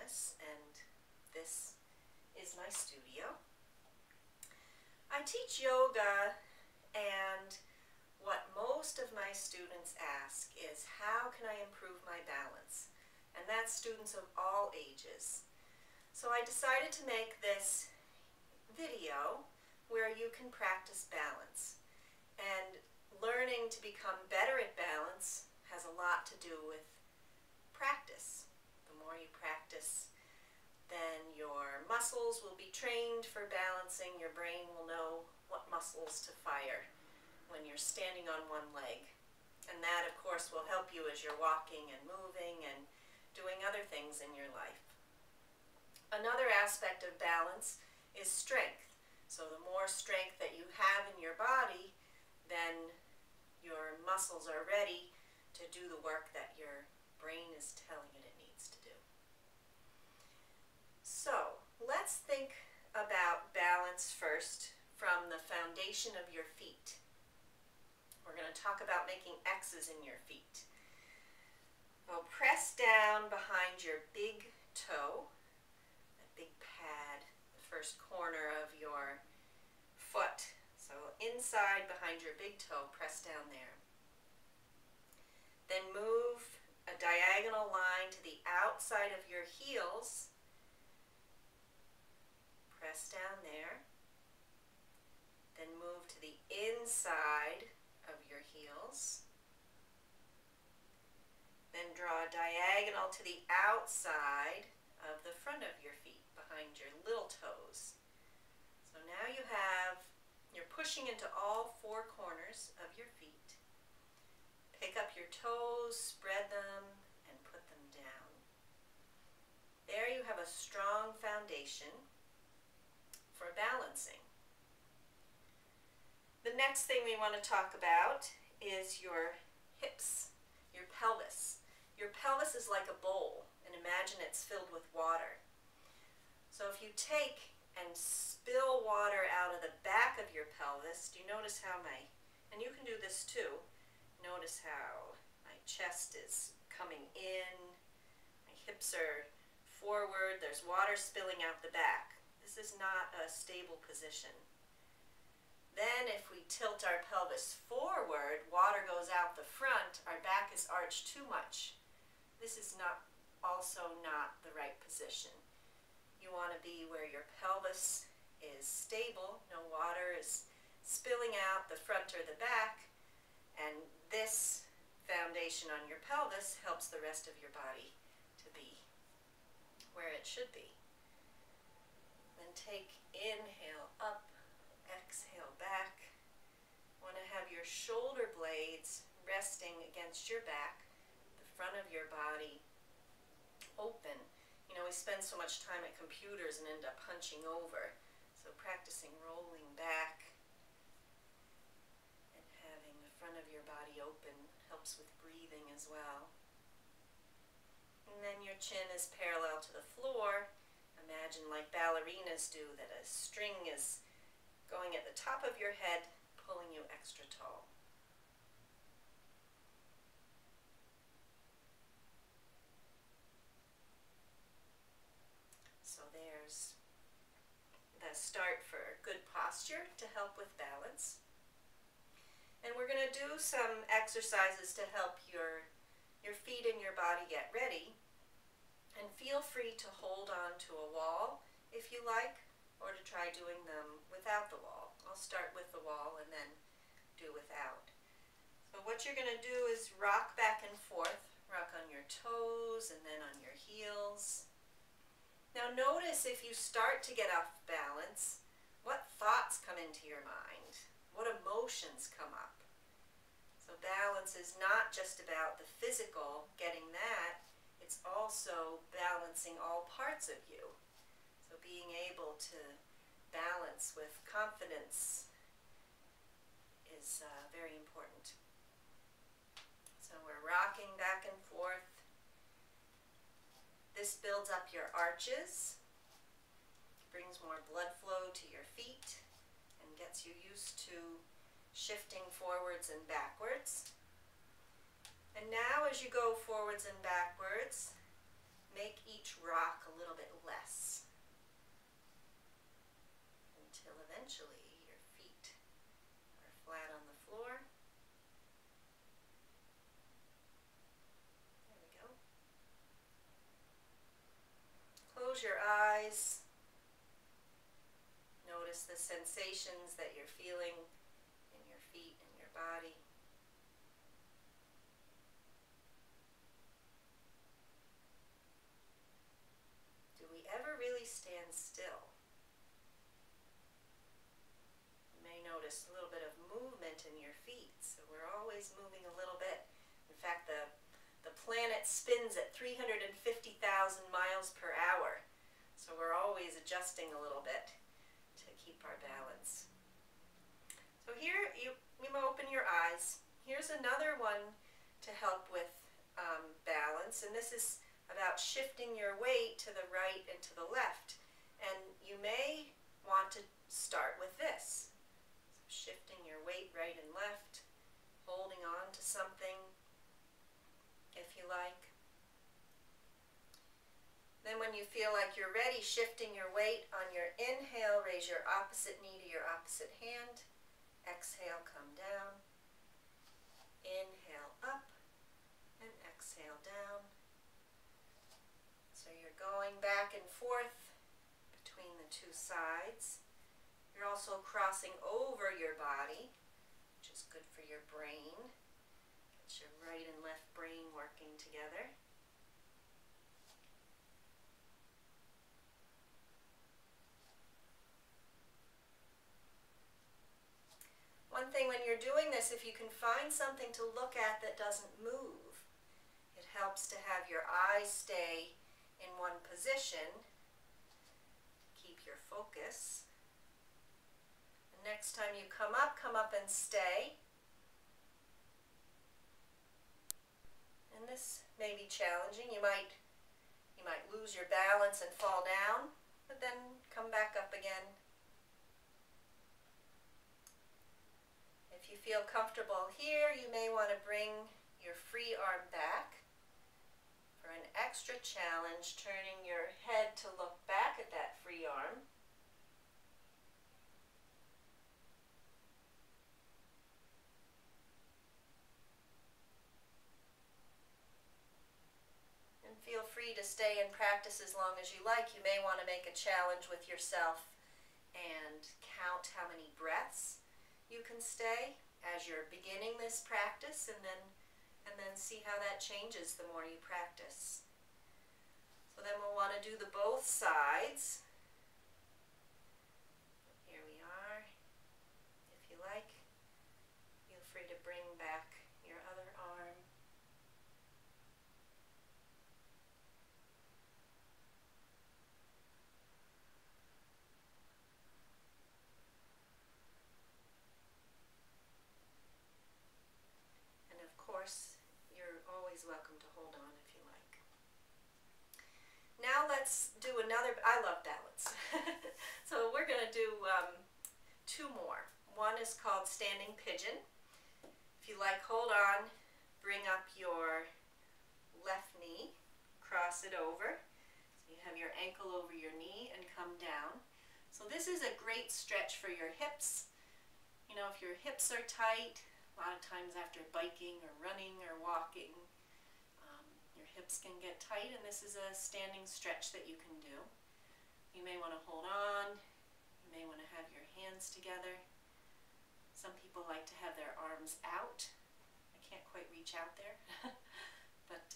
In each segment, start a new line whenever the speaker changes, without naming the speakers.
Agnes, and this is my studio. I teach yoga, and what most of my students ask is, how can I improve my balance? And that's students of all ages. So I decided to make this video where you can practice balance. And learning to become better at balance has a lot to do with practice. The more you practice, then your muscles will be trained for balancing. Your brain will know what muscles to fire when you're standing on one leg. And that, of course, will help you as you're walking and moving and doing other things in your life. Another aspect of balance is strength. So the more strength that you have in your body, then your muscles are ready to do the work that your brain is telling it needs to do. So let's think about balance first from the foundation of your feet. We're going to talk about making X's in your feet. Well, press down behind your big toe, that big pad, the first corner of your foot. So inside behind your big toe, press down there. Then move a diagonal line to the outside of your heels. Press down there. Then move to the inside of your heels. Then draw a diagonal to the outside of the front of your feet, behind your little toes. So now you're pushing into all four corners of your feet. Pick up your toes, spread them, and put them down. There you have a strong foundation for balancing. The next thing we want to talk about is your hips, your pelvis. Your pelvis is like a bowl, and imagine it's filled with water. So if you take and spill water out of the back of your pelvis, do you notice how and you can do this too, notice how my chest is coming in, my hips are forward, there's water spilling out the back. This is not a stable position. Then if we tilt our pelvis forward, water goes out the front, our back is arched too much. This is also not the right position. You want to be where your pelvis is stable, no water is spilling out the front or the back, and this foundation on your pelvis helps the rest of your body to be where it should be. Then take inhale up, exhale back. Want to have your shoulder blades resting against your back, the front of your body open. You know, we spend so much time at computers and end up hunching over. So practicing rolling back and having the front of your body open helps with breathing as well. And then your chin is parallel to the floor. Imagine, like ballerinas do, that a string is going at the top of your head, pulling you extra tall. So there's the start for good posture to help with balance. And we're going to do some exercises to help your feet and your body get ready. And feel free to hold on to a wall if you like, or to try doing them without the wall. I'll start with the wall and then do without. So what you're going to do is rock back and forth, rock on your toes and then on your heels. Now notice if you start to get off balance, what thoughts come into your mind? What emotions come up? So balance is not just about the physical, getting that, it's also balancing all parts of you. So being able to balance with confidence is very important. So we're rocking back and forth. This builds up your arches, brings more blood flow to your feet, and gets you used to shifting forwards and backwards. And now as you go forwards and backwards, make each rock a little bit less until eventually your feet are flat on the floor. There we go. Close your eyes. Notice the sensations that you're feeling in your feet and your body. Do we ever really stand still? You may notice a little bit of movement in your feet, so we're always moving a little bit. In fact, the planet spins at 350,000 miles per hour, so we're always adjusting a little bit to keep our balance. So here, you may open your eyes. Here's another one to help with balance, and this is about shifting your weight to the right and to the left. And you may want to start with this. So shifting your weight right and left, holding on to something if you like. Then when you feel like you're ready, shifting your weight on your inhale, raise your opposite knee to your opposite hand. Exhale, come down. Inhale up and exhale down. So you're going back and forth between the two sides. You're also crossing over your body, which is good for your brain. Get your right and left brain working together. One thing when you're doing this, if you can find something to look at that doesn't move, it helps to have your eyes stay in one position. Keep your focus. The next time you come up and stay. And this may be challenging. You might lose your balance and fall down, but then come back up again. If you feel comfortable here, you may want to bring your free arm back for an extra challenge, turning your head to look back at that free arm. And feel free to stay and practice as long as you like. You may want to make a challenge with yourself and count how many breaths you can stay as you're beginning this practice, and then see how that changes the more you practice. So then we'll want to do the both sides. Here we are. If you like, feel free to bring back your other arm. You're always welcome to hold on if you like. Now let's do another. I love balance. So we're going to do two more. One is called standing pigeon. If you like, hold on, bring up your left knee, cross it over. So you have your ankle over your knee and come down. So this is a great stretch for your hips. You know, if your hips are tight, a lot of times after biking or running or walking, your hips can get tight, and this is a standing stretch that you can do. You may want to hold on. You may want to have your hands together. Some people like to have their arms out. I can't quite reach out there, but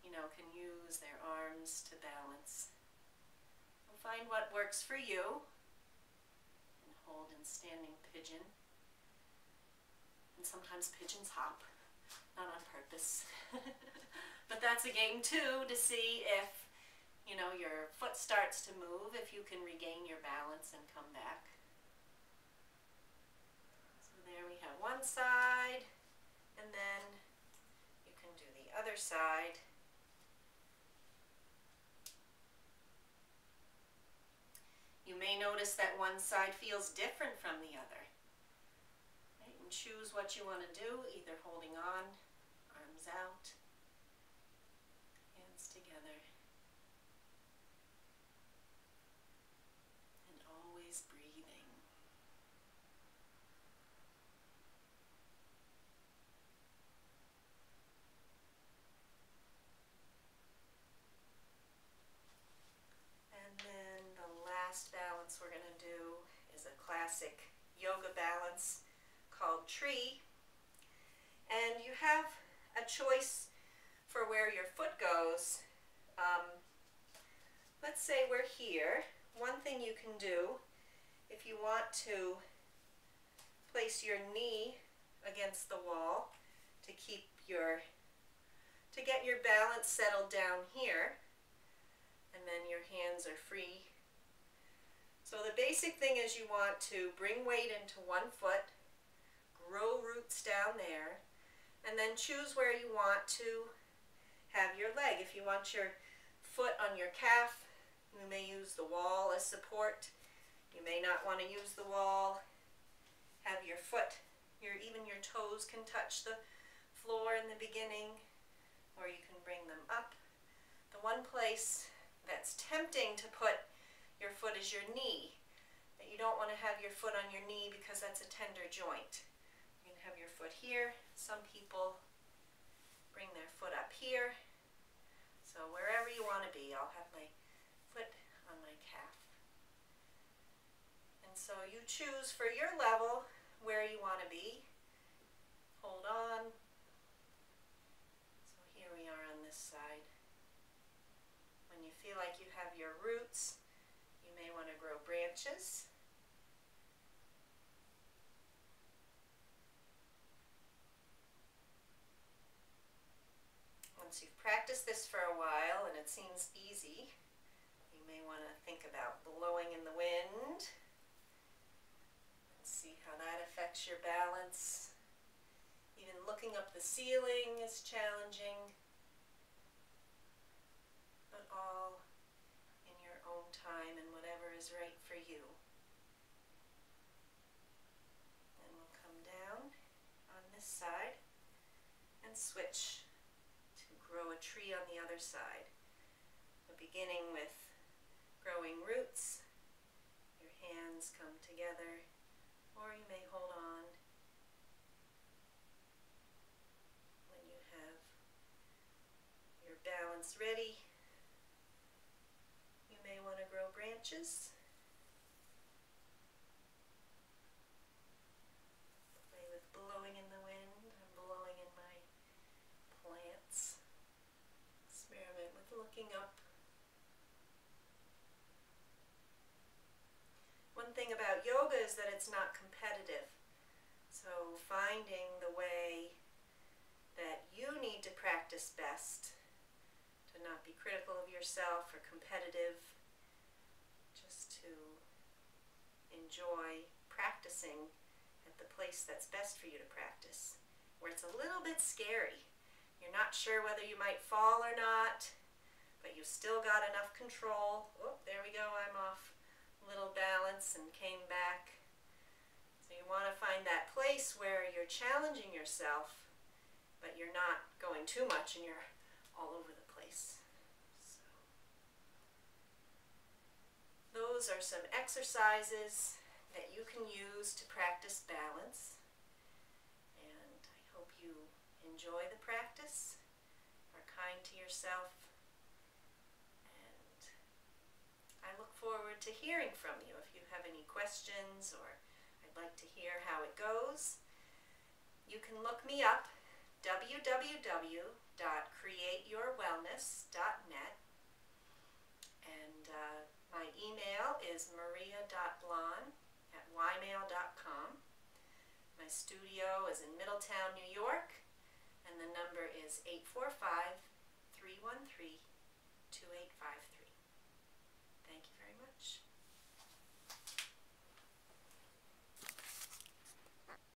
you know, can use their arms to balance. So find what works for you, and hold in standing pigeon. And sometimes pigeons hop, not on purpose. But that's a game too, to see if, you know, your foot starts to move, if you can regain your balance and come back. So there we have one side, and then you can do the other side. You may notice that one side feels different from the other. Choose what you want to do, either holding on, arms out, hands together. classic yoga balance called tree. And you have a choice for where your foot goes. Let's say we're here. One thing you can do, if you want to place your knee against the wall to get your balance settled down here, and then your hands are free. So the basic thing is you want to bring weight into one foot, grow roots down there, and then choose where you want to have your leg. If you want your foot on your calf, you may use the wall as support. You may not want to use the wall. Have your foot, even your toes can touch the floor in the beginning, or you can bring them up. The one place that's tempting to put your foot is your knee. That you don't want to have your foot on your knee because that's a tender joint. You can have your foot here. Some people bring their foot up here. So wherever you want to be, I'll have my foot on my calf. And so you choose for your level where you want to be. Hold on. So here we are on this side. When you feel like you have your roots, you may want to grow branches. Once you've practiced this for a while and it seems easy, you may want to think about blowing in the wind and see how that affects your balance. Even looking up the ceiling is challenging, but all in your own time and whatever is right for you. And we'll come down on this side and switch to grow a tree on the other side. So beginning with growing roots, your hands come together, or you may hold on. When you have your balance ready, you may want to grow branches. Play with blowing in the wind. I'm blowing in my plants. Experiment with looking up. One thing about yoga is that it's not competitive. So finding the way that you need to practice best, to not be critical of yourself or competitive, just to enjoy practicing at the place that's best for you to practice, where it's a little bit scary. You're not sure whether you might fall or not, but you've still got enough control. Oh, there we go, I'm off a little balance and came back. So you want to find that place where you're challenging yourself, but you're not going too much and you're all over the place. So those are some exercises that you can use to practice balance. And I hope you enjoy the practice, are kind to yourself, and I look forward to hearing from you. If you have any questions or I'd like to hear how it goes, you can look me up, www.createyourwellness.net, and my email is maria.blon@ymail.com. My studio is in Middletown, New York, and the number is 845-313-2853.